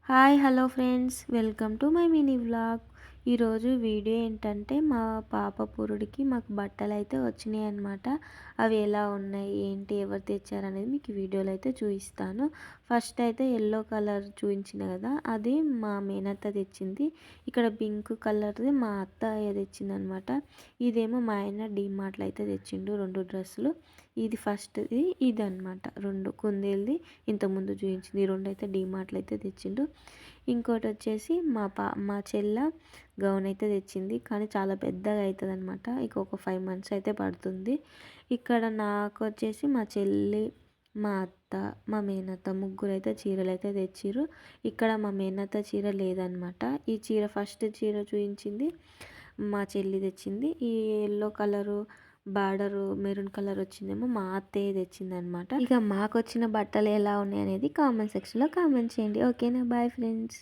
Hi hello friends, welcome to my mini vlog. ఈరోజు video ఏంటంటే మా పాప పురుడికి మాకు బట్టలు అయితే వచ్చినాయి అన్నమాట. అవి ఎలా ఉన్నాయి ఏంటి ఎవరు తెచ్చారనేది మీకు వీడియోలో అయితే చూపిస్తాను. ఫస్ట్ అయితే ఎల్లో కలర్ చూపించిన కదా, అది మా మేనత్త తెచ్చింది. ఇక్కడ పింక్ కలర్ది మా అత్తయ్య తెచ్చింది అనమాట. ఇదేమో మా ఆయన డీమార్ట్లో అయితే తెచ్చిండు 2 డ్రెస్సులు. ఇది ఫస్ట్ది ఇది అనమాట, 2 కుందేలుది ఇంతకుముందు చూపించింది. ఈ 2 అయితే డీమార్ట్లో అయితే తెచ్చిండు. ఇంకోటి వచ్చేసి మా చెల్ల గౌన్ అయితే తెచ్చింది, కానీ చాలా పెద్దగా అవుతుంది అనమాట. ఇంకొక 5 మంత్స్ అయితే పడుతుంది. ఇక్కడ నాకు వచ్చేసి మా చెల్లి, మా అత్త, మా మేనత్త ముగ్గురు అయితే చీరలు అయితే తెచ్చిర్రు. ఇక్కడ మా మేనత్త చీర లేదనమాట. ఈ చీర ఫస్ట్ చీర చూపించింది మా చెల్లి తెచ్చింది. ఈ yellow colour border maroon colour వచ్చిందేమో మా అత్తయ్య తెచ్చింది అనమాట. ఇక మాకు వచ్చిన బట్టలు ఎలా ఉన్నాయి అనేది కామెంట్ సెక్షన్లో కామెంట్ చేయండి. ఓకేనా, బాయ్ ఫ్రెండ్స్.